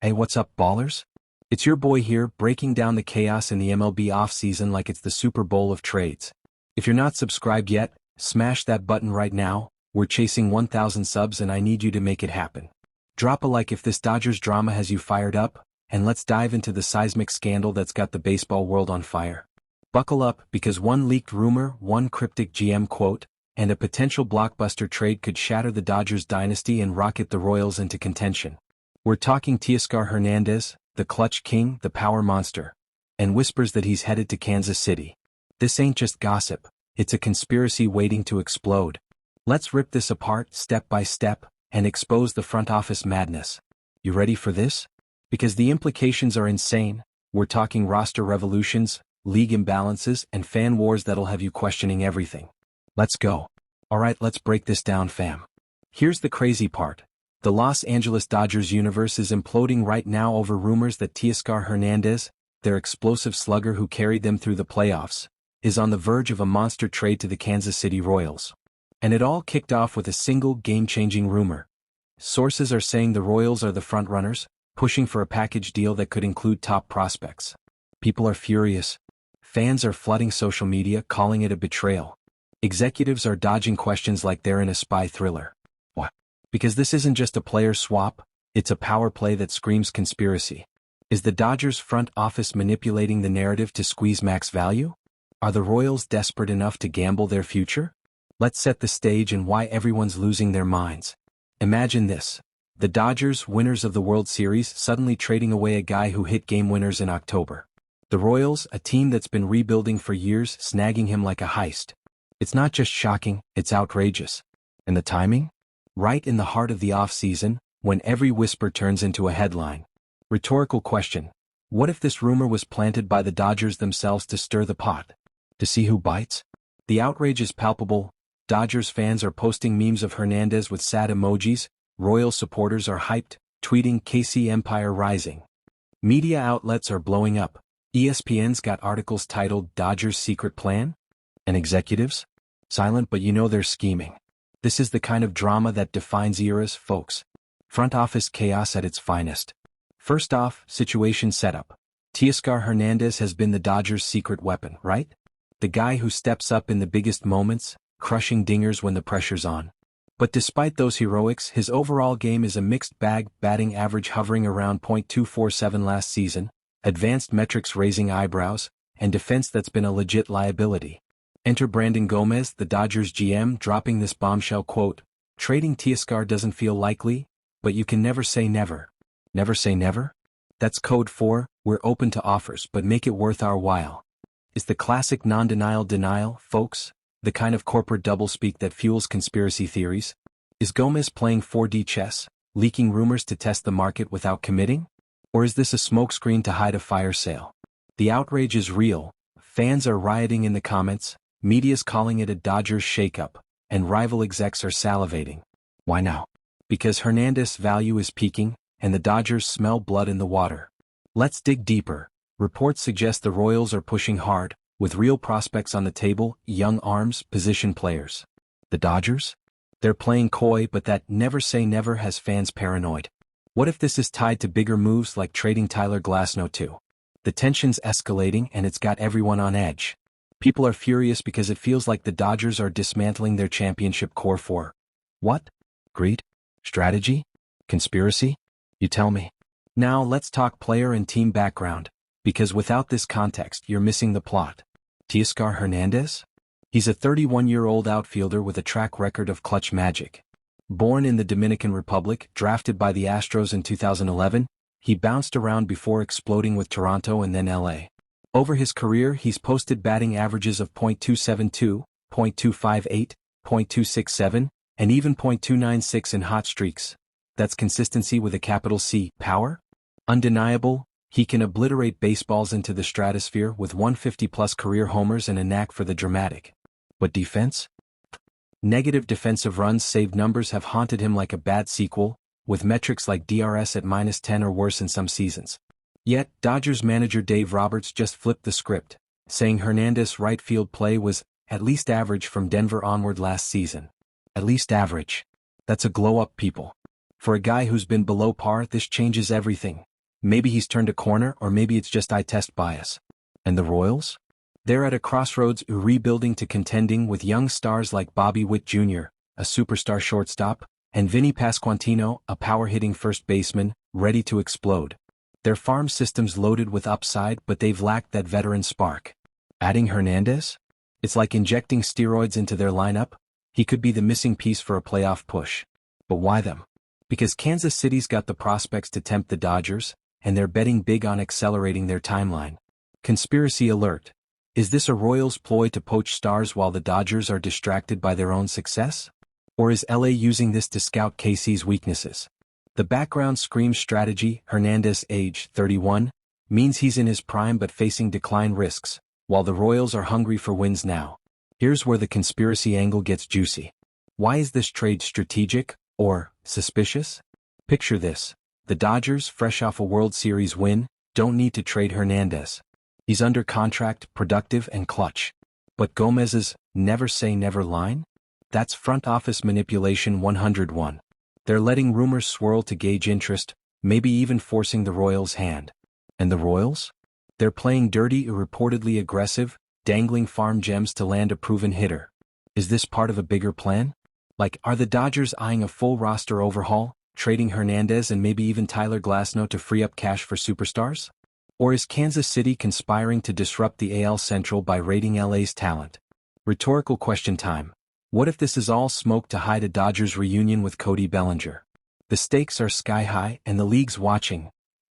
Hey, what's up, ballers? It's your boy here, breaking down the chaos in the MLB offseason like it's the Super Bowl of trades. If you're not subscribed yet, smash that button right now. We're chasing 1,000 subs and I need you to make it happen. Drop a like if this Dodgers drama has you fired up, and let's dive into the seismic scandal that's got the baseball world on fire. Buckle up, because one leaked rumor, one cryptic GM quote, and a potential blockbuster trade could shatter the Dodgers dynasty and rocket the Royals into contention. We're talking Teoscar Hernández, the clutch king, the power monster, and whispers that he's headed to Kansas City. This ain't just gossip, it's a conspiracy waiting to explode. Let's rip this apart step by step and expose the front office madness. You ready for this? Because the implications are insane. We're talking roster revolutions, league imbalances, and fan wars that'll have you questioning everything. Let's go. Alright, let's break this down, fam. Here's the crazy part. The Los Angeles Dodgers universe is imploding right now over rumors that Teoscar Hernández, their explosive slugger who carried them through the playoffs, is on the verge of a monster trade to the Kansas City Royals. And it all kicked off with a single game-changing rumor. Sources are saying the Royals are the frontrunners, pushing for a package deal that could include top prospects. People are furious. Fans are flooding social media, calling it a betrayal. Executives are dodging questions like they're in a spy thriller. What? Because this isn't just a player swap, it's a power play that screams conspiracy. Is the Dodgers front office manipulating the narrative to squeeze max value? Are the Royals desperate enough to gamble their future? Let's set the stage and why everyone's losing their minds. Imagine this. The Dodgers, winners of the World Series, suddenly trading away a guy who hit game winners in October. The Royals, a team that's been rebuilding for years, snagging him like a heist. It's not just shocking, it's outrageous. And the timing? Right in the heart of the off-season, when every whisper turns into a headline. Rhetorical question. What if this rumor was planted by the Dodgers themselves to stir the pot? To see who bites? The outrage is palpable. Dodgers fans are posting memes of Hernández with sad emojis. Royal supporters are hyped, tweeting KC Empire Rising. Media outlets are blowing up. ESPN's got articles titled Dodgers Secret Plan? And executives? Silent, but you know they're scheming. This is the kind of drama that defines eras, folks. Front office chaos at its finest. First off, situation setup. Teoscar Hernández has been the Dodgers' secret weapon, right? The guy who steps up in the biggest moments, crushing dingers when the pressure's on. But despite those heroics, his overall game is a mixed bag, batting average hovering around .247 last season, advanced metrics raising eyebrows, and defense that's been a legit liability. Enter Brandon Gomez, the Dodgers GM, dropping this bombshell quote, "Trading Teoscar doesn't feel likely, but you can never say never." Never say never? That's code for, we're open to offers but make it worth our while. It's the classic non-denial denial, folks, the kind of corporate doublespeak that fuels conspiracy theories. Is Gomez playing 4D chess, leaking rumors to test the market without committing? Or is this a smokescreen to hide a fire sale? The outrage is real, fans are rioting in the comments, media's calling it a Dodgers shakeup, and rival execs are salivating. Why now? Because Hernández's value is peaking, and the Dodgers smell blood in the water. Let's dig deeper. Reports suggest the Royals are pushing hard, with real prospects on the table, young arms, position players. The Dodgers? They're playing coy, but that never say never has fans paranoid. What if this is tied to bigger moves like trading Tyler Glasnow too? The tension's escalating and it's got everyone on edge. People are furious because it feels like the Dodgers are dismantling their championship core for what? Greed? Strategy? Conspiracy? You tell me. Now let's talk player and team background, because without this context you're missing the plot. Teoscar Hernández? He's a 31-year-old outfielder with a track record of clutch magic. Born in the Dominican Republic, drafted by the Astros in 2011, he bounced around before exploding with Toronto and then LA. Over his career he's posted batting averages of .272, .258, .267, and even .296 in hot streaks. That's consistency with a capital C. Power? Undeniable, he can obliterate baseballs into the stratosphere with 150-plus career homers and a knack for the dramatic. But defense? Negative defensive runs saved numbers have haunted him like a bad sequel, with metrics like DRS at -10 or worse in some seasons. Yet, Dodgers manager Dave Roberts just flipped the script, saying Hernández's right field play was at least average from Denver onward last season. At least average. That's a glow-up, people. For a guy who's been below par, this changes everything. Maybe he's turned a corner, or maybe it's just eye test bias. And the Royals? They're at a crossroads, rebuilding to contending, with young stars like Bobby Witt Jr., a superstar shortstop, and Vinny Pasquantino, a power-hitting first baseman, ready to explode. Their farm system's loaded with upside, but they've lacked that veteran spark. Adding Hernandez? It's like injecting steroids into their lineup. He could be the missing piece for a playoff push. But why them? Because Kansas City's got the prospects to tempt the Dodgers, and they're betting big on accelerating their timeline. Conspiracy alert. Is this a Royals ploy to poach stars while the Dodgers are distracted by their own success? Or is LA using this to scout KC's weaknesses? The background screams strategy. Hernandez, age 31, means he's in his prime but facing decline risks, while the Royals are hungry for wins now. Here's where the conspiracy angle gets juicy. Why is this trade strategic, or suspicious? Picture this. The Dodgers, fresh off a World Series win, don't need to trade Hernandez. He's under contract, productive and clutch. But Gomez's never say never line? That's front office manipulation 101. They're letting rumors swirl to gauge interest, maybe even forcing the Royals' hand. And the Royals? They're playing dirty, reportedly aggressive, dangling farm gems to land a proven hitter. Is this part of a bigger plan? Like, are the Dodgers eyeing a full roster overhaul, trading Hernandez and maybe even Tyler Glasnow to free up cash for superstars? Or is Kansas City conspiring to disrupt the AL Central by raiding LA's talent? Rhetorical question time. What if this is all smoke to hide a Dodgers reunion with Cody Bellinger? The stakes are sky high and the league's watching.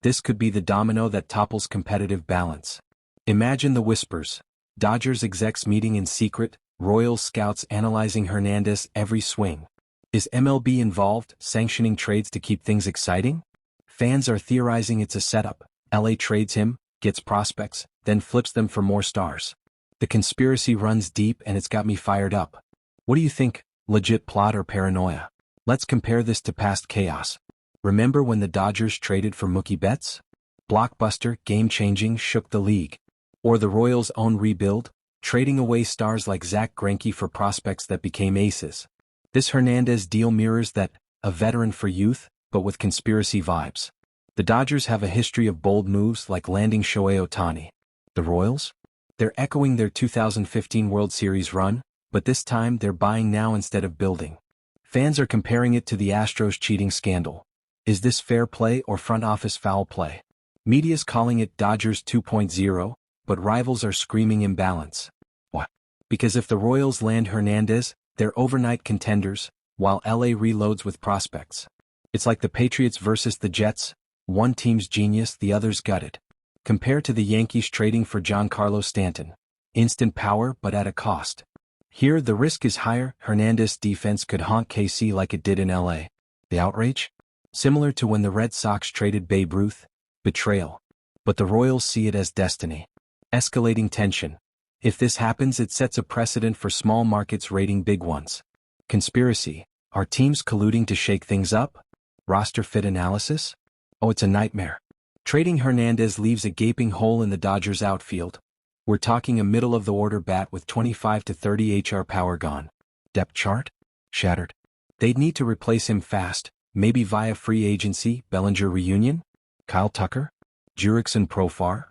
This could be the domino that topples competitive balance. Imagine the whispers. Dodgers execs meeting in secret, Royals scouts analyzing Hernandez every swing. Is MLB involved, sanctioning trades to keep things exciting? Fans are theorizing it's a setup. LA trades him, gets prospects, then flips them for more stars. The conspiracy runs deep and it's got me fired up. What do you think, legit plot or paranoia? Let's compare this to past chaos. Remember when the Dodgers traded for Mookie Betts? Blockbuster, game-changing, shook the league. Or the Royals' own rebuild, trading away stars like Zach Greinke for prospects that became aces. This Hernandez deal mirrors that, a veteran for youth, but with conspiracy vibes. The Dodgers have a history of bold moves like landing Shohei Ohtani. The Royals? They're echoing their 2015 World Series run, but this time they're buying now instead of building. Fans are comparing it to the Astros cheating scandal. Is this fair play or front office foul play? Media's calling it Dodgers 2.0, but rivals are screaming imbalance. What? Because if the Royals land Hernandez, they're overnight contenders, while LA reloads with prospects. It's like the Patriots versus the Jets. One team's genius, the other's gutted. Compare to the Yankees trading for Giancarlo Stanton. Instant power, but at a cost. Here the risk is higher. Hernandez's defense could haunt KC like it did in LA. The outrage? Similar to when the Red Sox traded Babe Ruth. Betrayal. But the Royals see it as destiny. Escalating tension. If this happens, it sets a precedent for small markets raiding big ones. Conspiracy. Are teams colluding to shake things up? Roster fit analysis? Oh, it's a nightmare. Trading Hernandez leaves a gaping hole in the Dodgers outfield. We're talking a middle-of-the-order bat with 25 to 30 HR power gone. Depth chart? Shattered. They'd need to replace him fast, maybe via free agency. Bellinger reunion? Kyle Tucker? Jurickson Profar?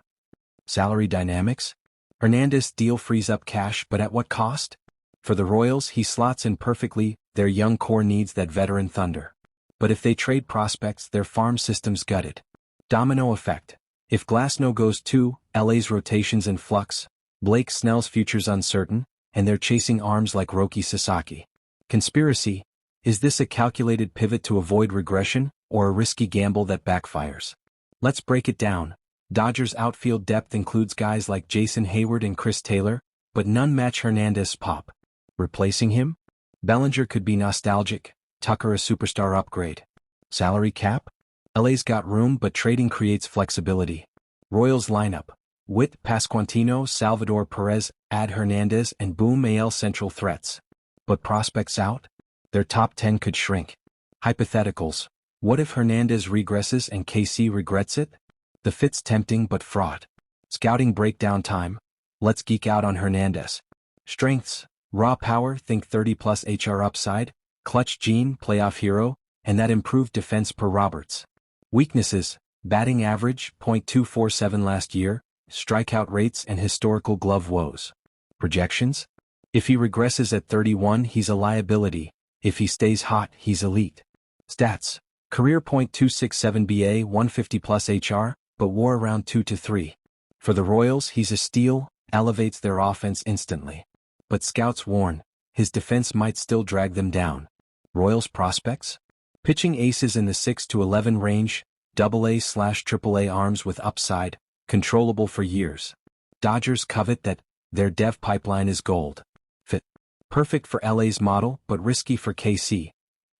Salary dynamics? Hernandez deal frees up cash, but at what cost? For the Royals, he slots in perfectly. Their young core needs that veteran thunder. But if they trade prospects, their farm system's gutted. Domino effect. If Glasnow goes too, LA's rotation's in flux, Blake Snell's future's uncertain, and they're chasing arms like Roki Sasaki. Conspiracy. Is this a calculated pivot to avoid regression, or a risky gamble that backfires? Let's break it down. Dodgers' outfield depth includes guys like Jason Hayward and Chris Taylor, but none match Hernandez's pop. Replacing him? Bellinger could be nostalgic, Tucker a superstar upgrade. Salary cap? LA's got room, but trading creates flexibility. Royals lineup. Witt, Pasquantino, Salvador Perez, add Hernandez, and boom, AL Central threats. But prospects out? Their top 10 could shrink. Hypotheticals. What if Hernandez regresses and KC regrets it? The fit's tempting but fraught. Scouting breakdown time. Let's geek out on Hernandez. Strengths. Raw power, think 30+ HR upside. Clutch gene, playoff hero. and that improved defense per Roberts. Weaknesses: batting average .247 last year, strikeout rates and historical glove woes. Projections: if he regresses at 31 he's a liability, if he stays hot he's elite. Stats: career .267 BA 150 plus HR, but WAR around 2 to 3. For the Royals he's a steal, elevates their offense instantly. But scouts warn, his defense might still drag them down. Royals prospects: pitching aces in the 6 to 11 range, AA/AAA arms with upside, controllable for years. Dodgers covet that, their dev pipeline is gold. Fit: perfect for LA's model but risky for KC.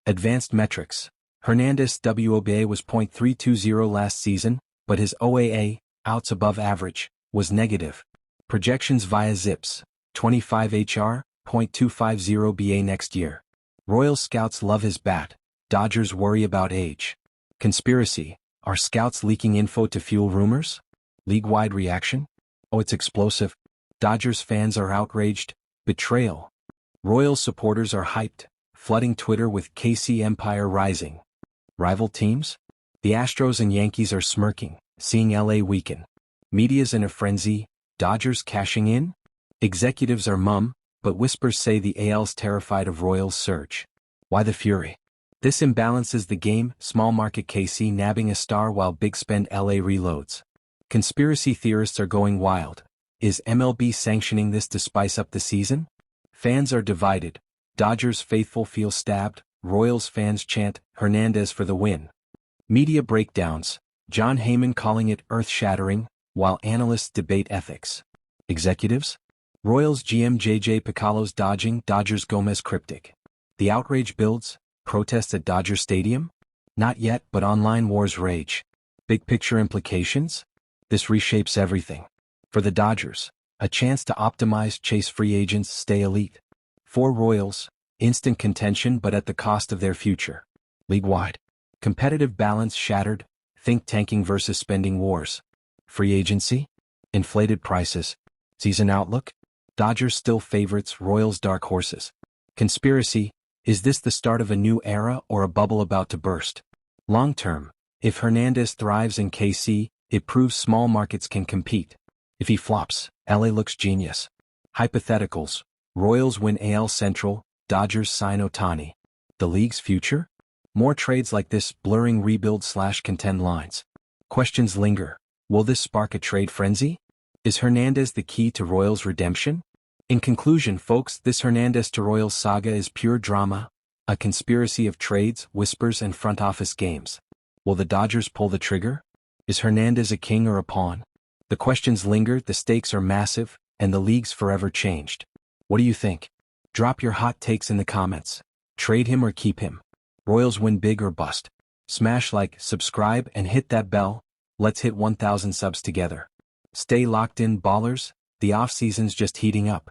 Advanced metrics: Hernandez WOBA was .320 last season, but his OAA, outs above average, was negative. Projections via ZiPS: 25 HR, .250 BA next year. Royal scouts love his bat, Dodgers worry about age. Conspiracy: are scouts leaking info to fuel rumors? League-wide reaction: oh, it's explosive. Dodgers fans are outraged. Betrayal. Royals supporters are hyped, flooding Twitter with KC Empire rising. Rival teams: the Astros and Yankees are smirking, seeing LA weaken. Media's in a frenzy, Dodgers cashing in? Executives are mum, but whispers say the AL's terrified of Royals' surge. Why the fury? This imbalances the game, small market KC nabbing a star while big spend LA reloads. Conspiracy theorists are going wild. Is MLB sanctioning this to spice up the season? Fans are divided. Dodgers faithful feel stabbed, Royals fans chant, Hernandez for the win. Media breakdowns: John Heyman calling it earth-shattering, while analysts debate ethics. Executives: Royals GM JJ Piccolo's dodging, Dodgers Gomez cryptic. The outrage builds, protests at Dodger Stadium? Not yet, but online wars rage. Big picture implications? This reshapes everything. For the Dodgers, a chance to optimize, chase free agents, stay elite. For Royals, instant contention but at the cost of their future. League-wide, competitive balance shattered, think tanking versus spending wars. Free agency? Inflated prices. Season outlook? Dodgers still favorites, Royals dark horses. Conspiracy: is this the start of a new era or a bubble about to burst? Long-term, if Hernandez thrives in KC, it proves small markets can compete. If he flops, LA looks genius. Hypotheticals: Royals win AL Central, Dodgers sign Ohtani. The league's future? More trades like this blurring rebuild/contend lines. Questions linger. Will this spark a trade frenzy? Is Hernandez the key to Royals' redemption? In conclusion, folks, this Hernandez to Royals saga is pure drama, a conspiracy of trades, whispers, and front office games. Will the Dodgers pull the trigger? Is Hernandez a king or a pawn? The questions linger, the stakes are massive, and the league's forever changed. What do you think? Drop your hot takes in the comments. Trade him or keep him? Royals win big or bust? Smash like, subscribe, and hit that bell. Let's hit 1,000 subs together. Stay locked in, ballers. The off-season's just heating up.